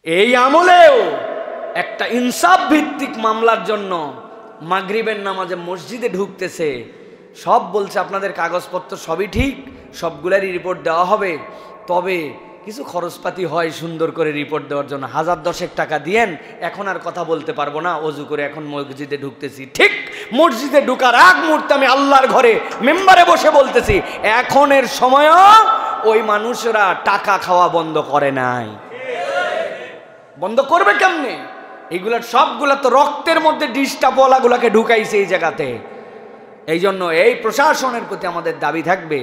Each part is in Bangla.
এই আমলেও একটা ইনসাফ ভিত্তিক মামলার জন্য মাগরিবের নামাজে মসজিদে ঢুকতেছে, সব বলছে আপনাদের কাগজপত্র সবই ঠিক, সবগুলারই রিপোর্ট দেওয়া হবে, তবে কিছু খরচপাতি হয় সুন্দর করে রিপোর্ট দেওয়ার জন্য, 1000-10 টাকা দিয়েন, এখন আর কথা বলতে পারবো না, অজু করে এখন মসজিদে ঢুকতেছি। ঠিক মসজিদে ঢুকার আগ মুহূর্তে আমি আল্লাহর ঘরে মেম্বারে বসে বলতেছি, এখনের সময়ও ওই মানুষরা টাকা খাওয়া বন্ধ করে নাই। বন্ধ করবে কেমনে? এইগুলার সবগুলা তো রক্তের মধ্যে ডিস্টার্বওয়ালাগুলাকে ঢুকাইছে এই জায়গাতে। এই জন্য এই প্রশাসনের প্রতি আমাদের দাবি থাকবে,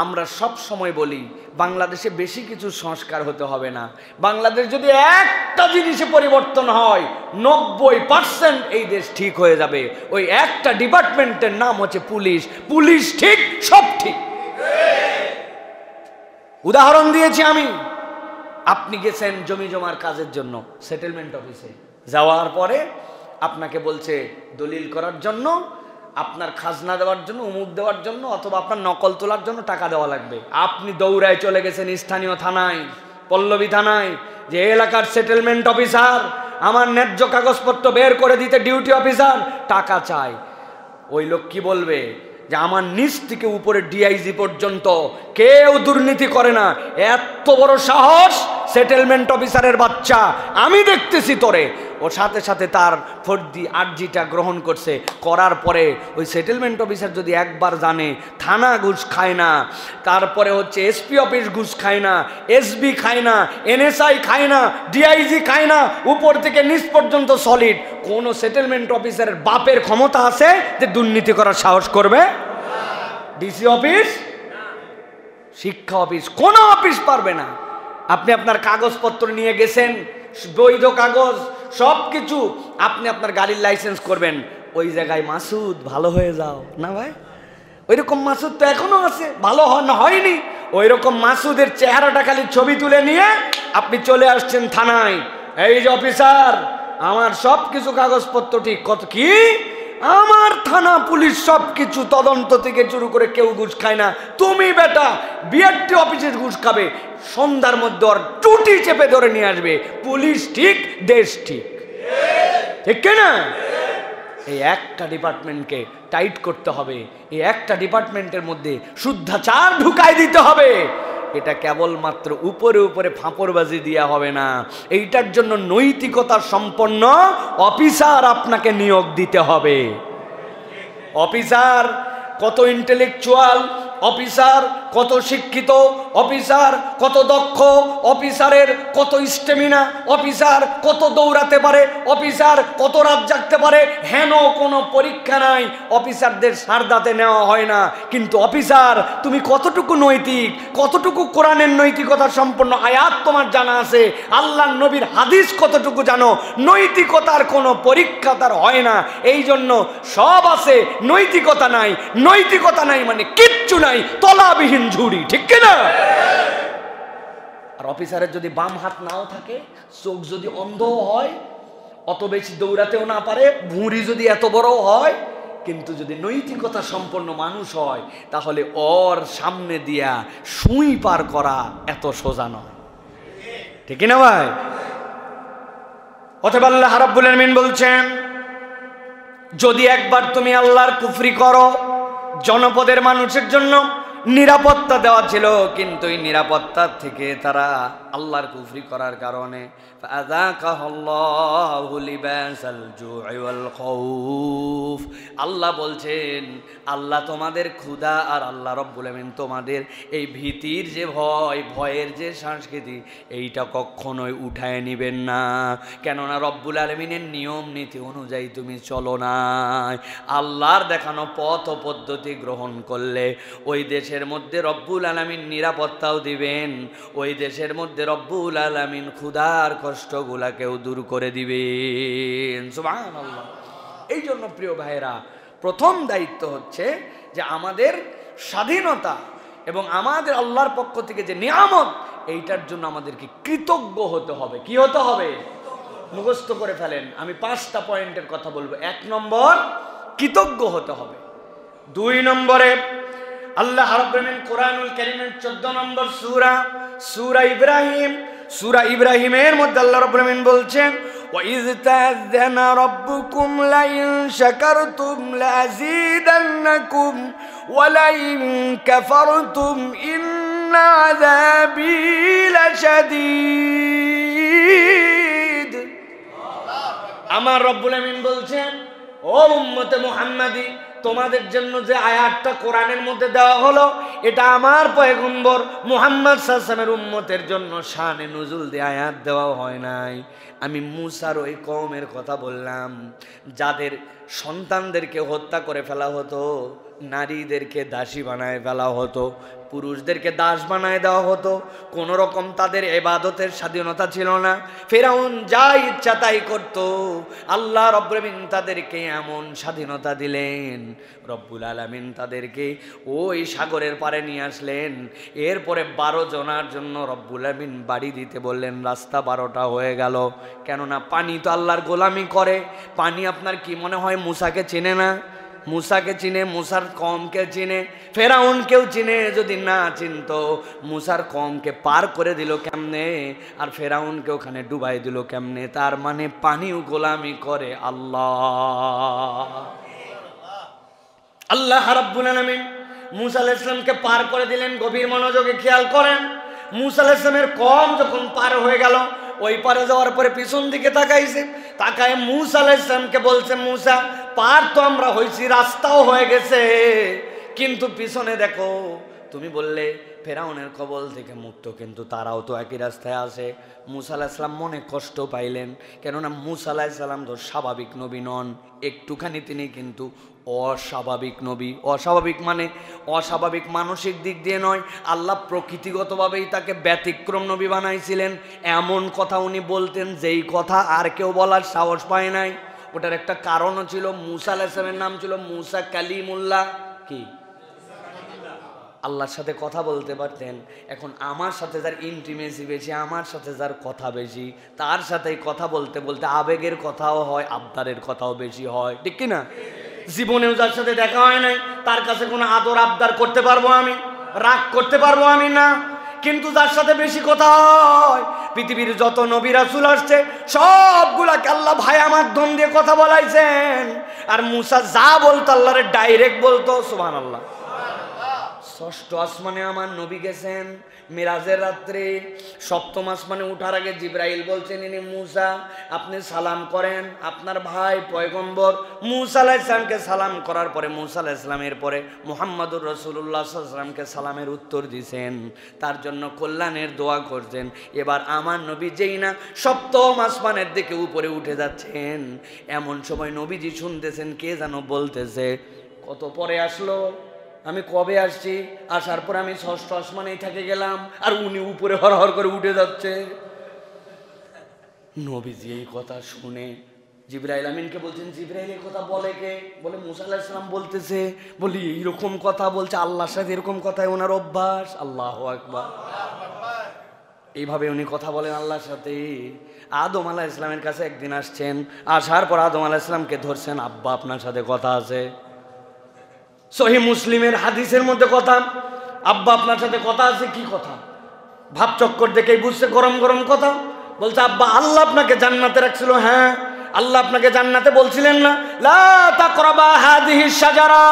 আমরা সব সময় বলি বাংলাদেশে বেশি কিছু সংস্কার হতে হবে না, বাংলাদেশ যদি একটা জিনিসে পরিবর্তন হয় 90% এই দেশ ঠিক হয়ে যাবে। ওই একটা ডিপার্টমেন্টের নাম হচ্ছে পুলিশ। পুলিশ ঠিক, সব ঠিক। উদাহরণ দিয়েছি আমি, আপনি গেছেন জমি জমার কাজের জন্য সেটেলমেন্ট অফিসে, যাওয়ার পরে আপনাকে বলছে দলিল করার জন্য, আপনার খাজনা দেওয়ার জন্য, উমুক দেওয়ার জন্য, অথবা আপনার নকল তোলার জন্য টাকা দেওয়া লাগবে। আপনি দৌড়ায় চলে গেছেন স্থানীয় থানায়, পল্লবী থানায়, যে এলাকার সেটেলমেন্ট অফিসার আমার ন্যায্য কাগজপত্র বের করে দিতে ডিউটি অফিসার টাকা চায়। ওই লোক কি বলবে? যে আমার নিচ থেকে উপরে ডিআইজি পর্যন্ত কেউ দুর্নীতি করে না, এত বড় সাহস সেটেলমেন্ট অফিসারের বাচ্চা, আমি দেখতেছি তোরে। ওর সাথে সাথে তার ফর্দি আর্জিটা গ্রহণ করছে, করার পরে ওই সেটেলমেন্ট অফিসার যদি একবার জানে থানা ঘুষ খায় না, তারপরে হচ্ছে এসপি অফিস ঘুষ খায় না, এসবি খায় না, এনএসআই খায় না, ডিআইজি খায় না, উপর থেকে নিচ পর্যন্ত সলিড, কোন সেটেলমেন্ট অফিসারের বাপের ক্ষমতা আছে যে দুর্নীতি করার সাহস করবে? ডিসি অফিস, শিক্ষা অফিস, কোন অফিস পারবে না। আপনি আপনার কাগজপত্র নিয়ে গেছেন, বৈধ কাগজ সব কিছু, আপনি আপনার গাড়ির লাইসেন্স করবেন, ওই জায়গায় মাসুদ ভালো হয়ে যাও না ভাই, ওই রকম মাসুদ তো এখনো আছে, ভালো হয়নি। ওই রকম মাসুদের চেহারাটা খালি ছবি তুলে নিয়ে আপনি চলে আসছেন থানায়, এই যে অফিসার আমার সব কিছু কাগজপত্র ঠিক, কত কি আমার থানা পুলিশ সব কিছু তদন্ত থেকে শুরু করে কেউ ঘুষ খায় না, তুমি বেটা বিআরটি অফিসের ঘুষ খাবে, সন্ধ্যার মধ্যে ওর টুটি চেপে ধরে নিয়ে আসবে। পুলিশ ঠিক, দেশ ঠিক, ঠিক কিনা? এই একটা ডিপার্টমেন্টকে টাইট করতে হবে, এই একটা ডিপার্টমেন্টের মধ্যে শুদ্ধাচার ঢুকাই দিতে হবে। এটা কেবলমাত্র উপরে উপরে ফাঁপড়বাজি দেওয়া হবে না, এইটার জন্য নৈতিকতা সম্পন্ন অফিসার আপনাকে নিয়োগ দিতে হবে। অফিসার কত ইন্টেলেকচুয়াল, অফিসার কত শিক্ষিত, অফিসার কত দক্ষ, অফিসারের কত স্টেমিনা, অফিসার কত দৌড়াতে পারে, অফিসার কত রাত জাগতে পারে, হেন কোনো পরীক্ষা নাই, অফিসারদের সারদাতে নেওয়া হয় না। কিন্তু অফিসার তুমি কতটুকু নৈতিক, কতটুকু কোরআনের নৈতিকতা সম্পন্ন আয়াত তোমার জানা আছে, আল্লাহর নবীর হাদিস কতটুকু জানো, নৈতিকতার কোনো পরীক্ষা তার হয় না। এই জন্য সব আছে, নৈতিকতা নাই, নৈতিকতা নাই মানে কিচ্ছু নাই, তলাবিহীন ঝুড়ি, ঠিক কিনা? আর অফিসারের যদি বাম হাত নাও থাকে, চোখ যদি অন্ধ হয়, অত বেশি দৌড়াতেও না পারে, ভুঁড়ি যদি এত বড় হয়, কিন্তু যদি নৈতিকতা সম্পন্ন মানুষ হয়, তাহলে ওর সামনে দিয়া সুই পার করা এত সোজা নয়, ঠিক না ভাই? অতএব আল্লাহ রাব্বুল আলামিন বলছেন, যদি একবার তুমি আল্লাহর কুফরি করো, জনপদের মানুষের জন্য নিরাপত্তা দেওয়া ছিল, কিন্তু এই নিরাপত্তার থেকে তারা আল্লাহর কুফরি করার কারণে আল্লাহ বলছেন, আল্লাহ তোমাদের ক্ষুধা আর আল্লাহ রাব্বুল আলামিন তোমাদের এই ভীতির যে ভয়, ভয়ের যে সংস্কৃতি, এইটা কখনোই উঠায় নিবেন না। কেননা রব্বুল আলামিনের নিয়ম নীতি অনুযায়ী তুমি চলো না, আল্লাহর দেখানো পথ ও পদ্ধতি গ্রহণ করলে ওই দেশের মধ্যে রব্বুল আলামিন নিরাপত্তাও দিবেন, ওই দেশের মধ্যে রব্বুল আলামিন ক্ষুধার কষ্টগুলাকেও দূর করে দিবেন। সুবহানাল্লাহ। এই জন্য প্রিয় ভাইরা, প্রথম দায়িত্ব হচ্ছে যে আমাদের স্বাধীনতা এবং আমাদের আল্লাহর পক্ষ থেকে যে নিয়ামত, এইটার জন্য আমাদেরকে কৃতজ্ঞ হতে হবে। কি হতে হবে? মুখস্থ করে ফেলেন, আমি 5টা পয়েন্টের কথা বলবো। 1 নম্বর, কৃতজ্ঞ হতে হবে। 2 নম্বরে আল্লাহ রাব্বুল আলামিন কোরআনুল কারীমের 14 নম্বর সূরা, সূরা ইব্রাহিম সূরা ইব্রাহিমের মধ্যে আল্লাহ রাব্বুল আলামিন বলছেন, وَإِذْ تَأَذَّنَ رَبُّكُمْ لَئِن شَكَرْتُمْ لَأَزِيدَنَّكُمْ وَلَئِن كَفَرْتُمْ إِنَّ عَذَابِي لَشَدِيدٌ। আমার রব্বুল আমিন বলছেন, ও উম্মতে মুহাম্মাদি, তোমাদের জন্য যে আয়াতটা কোরআনের মধ্যে দেওয়া হলো, এটা আমার পয়গম্বর মুহাম্মদ সাল্লাল্লাহু আলাইহি ওয়াসাল্লামের উম্মতের জন্য শানে নুজুল দিয়ে আয়াত দেওয়া হয় নাই। আমি মুসার ওই কওমের কথা বললাম, যাদের সন্তানদেরকে হত্যা করে ফেলা হতো, নারীদেরকে দাসী বানায় ফেলা হতো, পুরুষদেরকে দাস বানায় দেওয়া হতো, কোনো রকম তাদের ইবাদতের স্বাধীনতা ছিল না। ফিরআউন যা ইচ্ছা তাই করত। আল্লাহ রব্বুল আলামিন তাদেরকে এমন স্বাধীনতা দিলেন, রব্বুল আলামিন তাদেরকে ওই সাগরের পারে নিয়ে আসলেন। এরপরে 12 জনার জন্য রব্বুল আলামিন বাড়ি দিতে বললেন। রাস্তা 12টা হয়ে গেল, কেননা পানি তো আল্লাহর গোলামি করে। পানি আপনার কি মনে হয় মুসাকে চিনে না? মুসাকে চিনে, মুসার কওমকে চিনে, ফেরাউনকেও চিনে। যদি না চিনতো, মুসার কওমকে পার করে দিল কেমনে, আর ফেরাউনকে ওখানে ডুবাই দিল কেমনে? তার মানে পানিও গোলামি করে আল্লাহ। আল্লাহ রাব্বুল আলামিন মুসা আলাইহিস সালামকে পার করে দিলেন। গভীর মনোযোগে খেয়াল করেন, মুসা আলাইহিস সালামের কওম যখন পার হয়ে গেল, ওই পারে যাওয়ার পরে পিছন দিকে তাকাইছে, তাকায় মুসা আলাইহিস সালামকে বলছে, মুসা, পার তো আমরা হয়েছি, রাস্তাও হয়ে গেছে, কিন্তু পিছনে দেখো, তুমি বললে ফেরাউনের কবল থেকে মুক্ত, কিন্তু তারাও তো একই রাস্তায় আসে। মুসা আলাইহিস সালাম মনে কষ্ট পাইলেন, কেননা মুসা আলাইহিস সালাম তো স্বাভাবিক নবী নন, একটুখানি তিনি কিন্তু অস্বাভাবিক নবী। অস্বাভাবিক মানে অস্বাভাবিক মানসিক দিক দিয়ে নয়, আল্লাহ প্রকৃতিগতভাবেই তাকে ব্যতিক্রম নবী বানাইছিলেন। এমন কথা উনি বলতেন যেই কথা আর কেউ বলার সাহস পায় নাই। ওটার একটা কারণও ছিল, মুসা আলাইহিস সালামের নাম ছিল মুসা কালিমুল্লাহ, কি আল্লাহর সাথে কথা বলতে পারতেন। এখন আমার সাথে যার ইন্টিমেসি বেশি, আমার সাথে যার কথা বেশি, তার সাথেই কথা বলতে বলতে আবেগের কথাও হয়, আবদারের কথাও বেশি হয়, ঠিক কি না? জীবনেও যার সাথে দেখা হয় নাই, তার কাছে কোনো আদর আবদার করতে পারবো আমি? রাগ করতে পারবো আমি? না। কিন্তু যার সাথে বেশি কথা হয়, পৃথিবীর যত নবী রাসূল আসছে সবগুলাকে আল্লাহ ভায়া মাধ্যম দিয়ে কথা বলাইছেন। আর মুসা যা বলতো আল্লাহরে ডাইরেক্ট বলতো। সুবহানাল্লাহ। ষষ্ঠ আসমানে আমার নবী গেছেন মিরাজের রাত্রে। সপ্তম আসমানে উঠার আগে জিবরাইল বলছেন, ইনি মুসা, আপনি সালাম করেন আপনার ভাই পয়গম্বর মুসা আলাইহিস সালামকে। সালাম করার পরে মুসা আলাইহিস সালামের পরে মুহাম্মদুর রাসূলুল্লাহ সাল্লাল্লাহু আলাইহি ওয়াসাল্লামকে সালামের উত্তর দিয়েছেন, তার জন্য কল্যাণের দোয়া করছেন। এবার আমার নবী যেই না সপ্তম আসমানের দিকে উপরে উঠে যাচ্ছেন, এমন সময় নবীজি শুনতেছেন কে যেন বলতেছে, কত পরে আসলো, আমি কবে আসছি, আসার পর আমি ষষ্ঠ আসমানেই থেকে গেলাম, আর উনি উপরে হর হর করে উঠে যাচ্ছে। নবীজি এই কথা শুনে জিবরাইল আমিনকে বলছেন, জিবরাইল এই কথা বলে কে? বলে মুসা আলাইহিস সালাম বলতেছে। বলি এইরকম কথা বলছে, আল্লাহর সাথে এরকম কথাই ওনার অভ্যাস। আল্লাহু আকবার। এইভাবে উনি কথা বলেন আল্লাহর সাথে। আদম আলাইহিস সালামের কাছে একদিন আসছেন, আসার পর আদম আলাইহিস সালামকে ধরছেন, আব্বা আপনার সাথে কথা আছে। সহিহ মুসলিমের হাদিসের মধ্যে কথা, আব্বা আপনার সাথে কথা আছে। কি কথা? ভাব চক্কর দেখেই বুঝছে গরম গরম কথা। বলছে, আব্বা আল্লাহ আপনাকে জান্নাতে রাখছিল। হ্যাঁ, আল্লাহ আপনাকে জান্নাতে বলছিলেন না, লা তাকরাবা হাদিহিস শাজারা,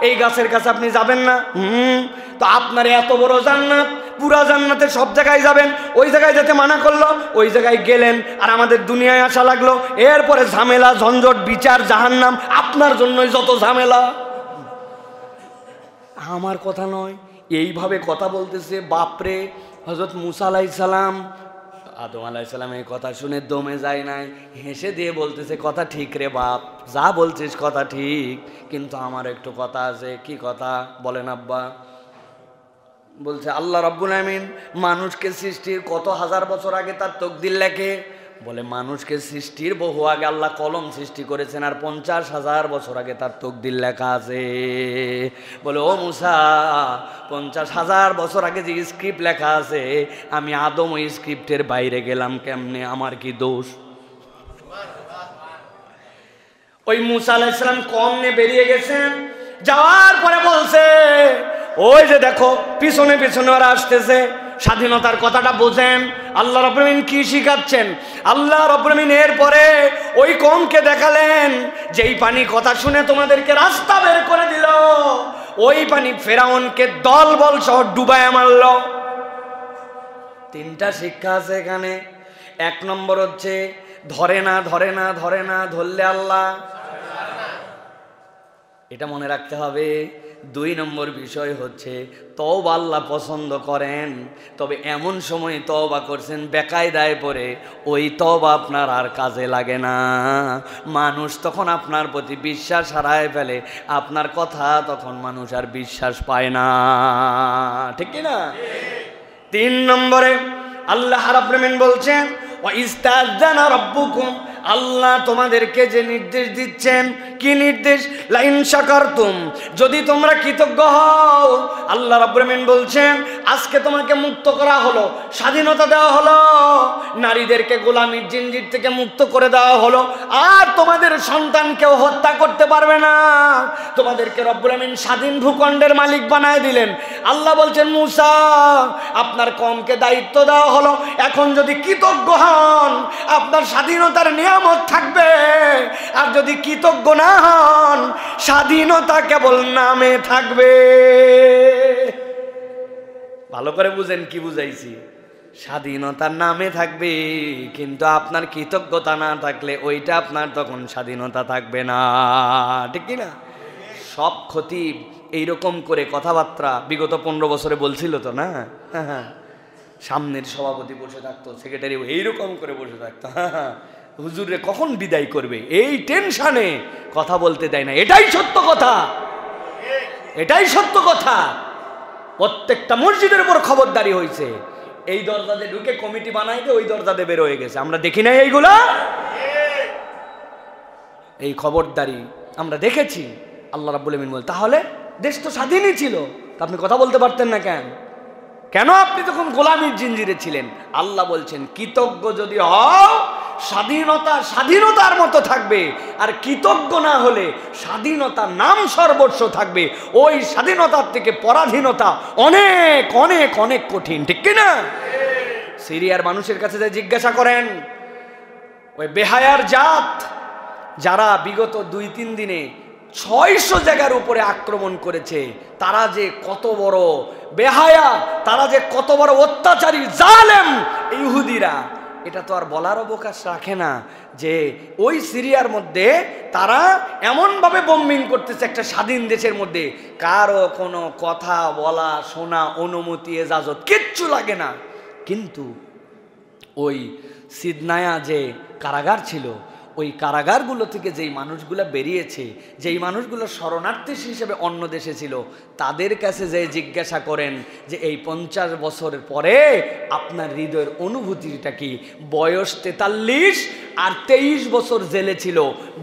এই গাছের কাছে আপনি যাবেন না। তো আপনার এত বড় জান্নাত, পুরা জান্নাতে সব জায়গায় যাবেন, ওই জায়গায় যেতে মানা করলো, ওই জায়গায় গেলেন, আর আমাদের দুনিয়ায় আসা লাগলো। এরপরে ঝামেলা, ঝঞ্ঝট, বিচার, জাহান্নাম, আপনার জন্যই যত ঝামেলা। আমার কথা নয়, এইভাবে কথা বলতেছে। বাপরে, হযরত মুসা আলাইহিস সালাম, আদম আলাইহিস সালাম এই কথা শুনে দমে যায় নাই, হেসে দিয়ে বলতেছে, কথা ঠিক রে বাপ, যা বলছিস কথা ঠিক, কিন্তু আমার একটু কথা আছে। কি কথা বলেন আব্বা? বলছে, আল্লাহ রাব্বুল আমিন মানুষকে সৃষ্টির কত হাজার বছর আগে তার তাকদীর লেখে। বলে, মানুষকে সৃষ্টির বহু আগে আল্লাহ কলম সৃষ্টি করেছেন, আর 50,000 বছর আগে তার তাকদীর লেখা আছে। বলে, ও মুসা, 50,000 বছর আগে যে স্ক্রিপ্ট লেখা আছে, আমি আদম ওই স্ক্রিপ্টের বাইরে গেলাম কেমনে? আমার কি দোষ? ওই মুসা আলাইহিস সালাম কম নিয়ে বেরিয়ে গেছেন। যাওয়ার পরে বলছে, ওই যে দেখো পিছনে পিছনে ওরা আসতেছে। স্বাধীনতার কথাটা বোঝেন। আল্লাহ রাব্বুল আমিন কি শিখাচ্ছেন? আল্লাহ রাব্বুল আমিন এরপরে ওই কওমকে দেখালেন যেই পানি কথা শুনে তোমাদেরকে রাস্তা বের করে দিল, ওই পানি ফেরাউনকে দলবল সহ ডুবায় মারল। তিনটা শিক্ষা আছে এখানে। এক নম্বর হচ্ছে ধরে না, ধরলে আল্লাহ, এটা মনে রাখতে হবে। দুই নম্বর বিষয় হচ্ছে তওবা আল্লাহ পছন্দ করেন, তবে এমন সময় তওবা করছেন বেকায়দায় পড়ে, ওই তওবা আপনার আর কাজে লাগে না। মানুষ তখন আপনার প্রতি বিশ্বাস হারায় ফেলে, আপনার কথা তখন মানুষ আর বিশ্বাস পায় না, ঠিক কি না? তিন নম্বরে আল্লাহ রাব্বুল আমিন বলছেন ওয়া ইস্তাযানা রাব্বুকুম, আল্লাহ তোমাদেরকে যে নির্দেশ দিচ্ছেন, কি নির্দেশ? লাইন শাকারতুম, যদি তোমরা কৃতজ্ঞ হও। আল্লাহ রাব্বুল আমিন বলছেন আজকে তোমাকে মুক্ত করা হলো, স্বাধীনতা দেওয়া হলো, নারীদেরকে গোলামির জিনজির থেকে মুক্ত করে দেওয়া হলো, আর তোমাদের সন্তানকেও হত্যা করতে পারবে না। তোমাদেরকে রব্বুল আমিন স্বাধীন ভূখণ্ডের মালিক বানায় দিলেন। আল্লাহ বলছেন মুসা, আপনার কওমকে দায়িত্ব দেওয়া হলো, এখন যদি কৃতজ্ঞ হন আপনার স্বাধীনতার নিয়ামত থাকবে, আর যদি কৃতজ্ঞ না হন স্বাধীনতা কেবল নামে থাকবে। ভালো করে বুঝেন কি বুঝাইছি? স্বাধীনতার নামে থাকবে, কিন্তু আপনার কৃতজ্ঞতা না থাকলে ওইটা আপনার তখন স্বাধীনতা থাকবে না, ঠিক কি না? সব খতিব এইরকম করে কথাবার্তা বিগত 15 বছরে বলছিল তো না? হ্যাঁ, সামনের সভাপতি বসে থাকতো, সেক্রেটারি এইরকম করে বসে থাকতো, হুজুরে কখন বিদায় করবে এই টেনশনে কথা বলতে দেয় না। এটাই সত্য কথা, এটাই সত্য কথা। প্রত্যেকটা মসজিদের উপর খবরদারি হয়েছে, এই দরজাতে ঢুকে কমিটি বানাইতে ওই দরজাতে বের হয়ে গেছে। আমরা দেখি নাই এইগুলা? এই খবরদারি আমরা দেখেছি। আল্লাহ রাব্বুল আমিন বল, তাহলে দেশ তো স্বাধীনই ছিল, তা আপনি কথা বলতে পারতেন না কেন? কেন আপনি তখন গোলামির জিনজিরে ছিলেন? আল্লাহ বলছেন কৃতজ্ঞ যদি হও স্বাধীনতা স্বাধীনতার মতো থাকবে, আর কৃতজ্ঞ না হলে স্বাধীনতার নাম সর্বস্ব থাকবে। ওই স্বাধীনতার থেকে পরাধীনতা অনেক অনেক অনেক কঠিন, ঠিক কিনা? সিরিয়ার মানুষের কাছে যে জিজ্ঞাসা করেন, ওই বেহায়ার জাত যারা বিগত 2-3 দিনে 600 জায়গার উপরে আক্রমণ করেছে, তারা যে কত বড় বেহায়া, তারা যে কত বড় অত্যাচারী জালেম ইহুদিরা, এটা তো আর বলার অবকাশ রাখে না। যে ওই সিরিয়ার মধ্যে তারা এমনভাবে বোম্বিং করতেছে একটা স্বাধীন দেশের মধ্যে, কারো কোনো কথা বলা শোনা অনুমতি এজাজত কিচ্ছু লাগে না। কিন্তু ওই সিদনায়া যে কারাগার ছিল, ওই কারাগারগুলো থেকে যেই মানুষগুলো বেরিয়েছে, যেই মানুষগুলো শরণার্থী হিসেবে অন্য দেশে ছিল, তাদের কাছে যে জিজ্ঞাসা করেন যে এই 50 বছরের পরে আপনার হৃদয়ের অনুভূতিটা কি? বয়স 43 আর 23 বছর জেলে ছিল,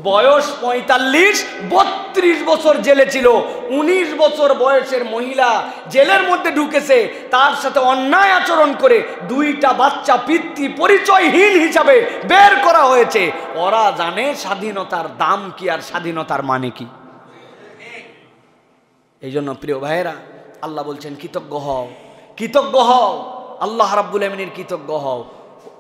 বয়স 45 32 বছর জেলে ছিল, 19 বছর বয়সের মহিলা জেলের মধ্যে ঢুকেছে, তার সাথে অন্যায় আচরণ করে 2টা বাচ্চা পিতৃ পরিচয়হীন হিসাবে বের করা হয়েছে। ওরা জানে স্বাধীনতার দাম কি আর স্বাধীনতার মানে কি। এই জন্য প্রিয় ভাইয়েরা, আল্লাহ বলছেন কৃতজ্ঞ হও, কৃতজ্ঞ হও, আল্লাহ রাব্বুল আমিনের কৃতজ্ঞ হও।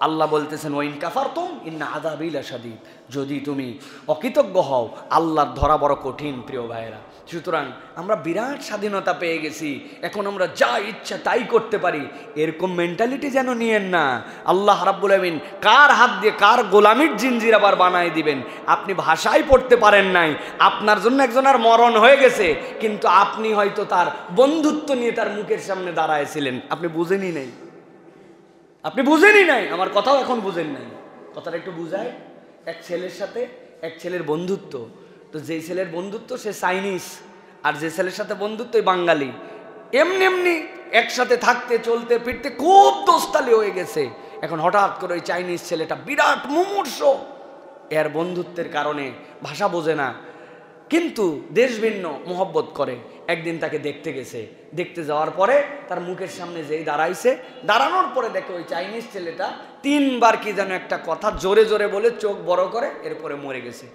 আল্লাহ বলতেছেন ওয়াইন কাফারতুম ইন্না আযাবি লাশাদীদ, যদি তুমি অকৃতজ্ঞ হও আল্লাহর ধরা বড় কঠিন। প্রিয় ভাইয়েরা, সুতরাং আমরা বিরাট স্বাধীনতা পেয়ে গেছি, এখন আমরা যা ইচ্ছা তাই করতে পারি, এরকম মেন্টালিটি যেন নিয়েন না। আল্লাহ রাব্বুল আমিন কার হাত দিয়ে কার গোলামির জিনজির আবার বানায় দিবেন। আপনি ভাষাই পড়তে পারেন নাই, আপনার জন্য একজনের মরণ হয়ে গেছে, কিন্তু আপনি হয়তো তার বন্ধুত্ব নিয়ে তার মুখের সামনে দাঁড়ায়ছিলেন, আপনি বুঝেনই নাই, আপনি বুঝেনই নাই। আমার কথাও এখন বুঝেন নাই, কথাটা একটু বুঝায়। এক ছেলের সাথে এক ছেলের বন্ধুত্ব, তো যেই ছেলের বন্ধুত্ব সে চাইনিজ, আর যে ছেলের সাথে বন্ধুত্ব ওই বাঙালি। এমনি এমনি একসাথে থাকতে চলতে ফিরতে খুব দোস্তালি হয়ে গেছে। এখন হঠাৎ করে ওই চাইনিজ ছেলেটা বিরাট মুমূর্ষ, এর বন্ধুত্বের কারণে ভাষা বোঝে না, কিন্তু দেশ ভিন্ন মোহব্বত করে। একদিন তাকে দেখতে গেছে, দেখতে যাওয়ার পরে তার মুখের সামনে যেই দাঁড়াইছে, দাঁড়ানোর পরে দেখে ওই চাইনিজ ছেলেটা 3 বার কি যেন একটা কথা জোরে জোরে বলে চোখ বড় করে এরপরে মরে গেছে।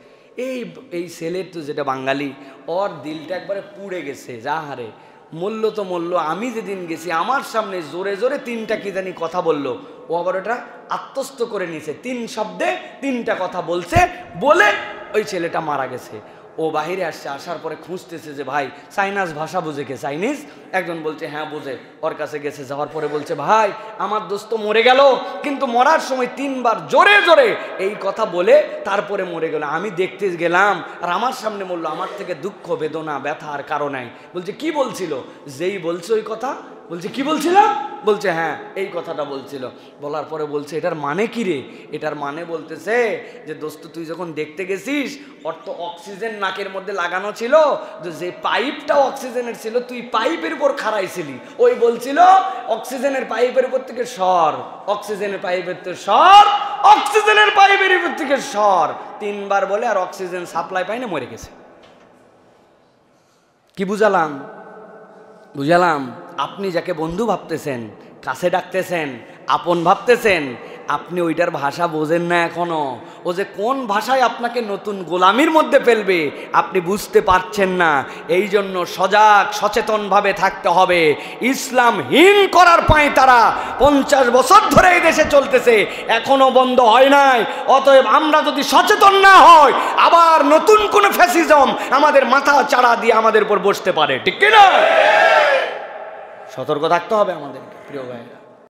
এই ছেলের তো যেটা বাঙালি, ওর দিলটা একবারে পুড়ে গেছে, যা হারে মূল্য তো মূল্য, আমি যেদিন গেছি আমার সামনে জোরে জোরে 3টা কি জানি কথা বললো, ও আবার ওটা আত্মস্থ করে নিয়েছে, 3 শব্দে 3টা কথা বলছে, বলে ওই ছেলেটা মারা গেছে। ও বাহিরে আসছে, আসার পরে খুঁজতেছে যে ভাই চাইনিজ ভাষা বুঝে কে? চাইনিজ? একজন বলছে হ্যাঁ বুঝে। ওর কাছে গেছে, যাওয়ার পরে বলছে ভাই আমার দোস্ত মরে গেল, কিন্তু মরার সময় 3বার জোরে জোরে এই কথা বলে তারপরে মরে গেল। আমি দেখতে গেলাম আর আমার সামনে মরল, আমার থেকে দুঃখ বেদনা ব্যথা আর কারো নাই। বলছে কি বলছিল? যেই বলছে ওই কথা। বলছে কি বলছিল? বলছে হ্যাঁ এই কথাটা বলছিল। বলার পরে বলছে এটার মানে কি রে? এটার মানে বলতেছে যে দোস্ত তুই যখন দেখতে গেছিস ওর তো অক্সিজেন নাকের মধ্যে লাগানো ছিল, যে পাইপটা অক্সিজেনের ছিল তুই পাইপের উপর খাড়াইছিলি, ওই বলছিল অক্সিজেনের পাইপের উপর থেকে সর, অক্সিজেনের পাইপের থেকে সর, অক্সিজেনের পাইপের উপর থেকে সর, 3বার বলে আর অক্সিজেন সাপ্লাই পাই না, মরে গেছে। কি বুঝালাম? বুঝালাম আপনি যাকে বন্ধু ভাবতেছেন, কাছে ডাকতেছেন, আপন ভাবতেছেন, আপনি ওইটার ভাষা বোঝেন না এখনো। ও যে কোন ভাষায় আপনাকে নতুন গোলামির মধ্যে ফেলবে আপনি বুঝতে পারছেন না। এই জন্য সজাগ সচেতনভাবে থাকতে হবে। ইসলামহীন করার পায় তারা 50 বছর ধরে এই দেশে চলতেছে, এখনো বন্ধ হয় নাই। অতএব আমরা যদি সচেতন না হই, আবার নতুন কোন ফ্যাসিজম আমাদের মাথা চাড়া দিয়ে আমাদের উপর বসতে পারে, ঠিক কিনা? সতর্ক থাকতে হবে আমাদেরকে, প্রিয় ভাই।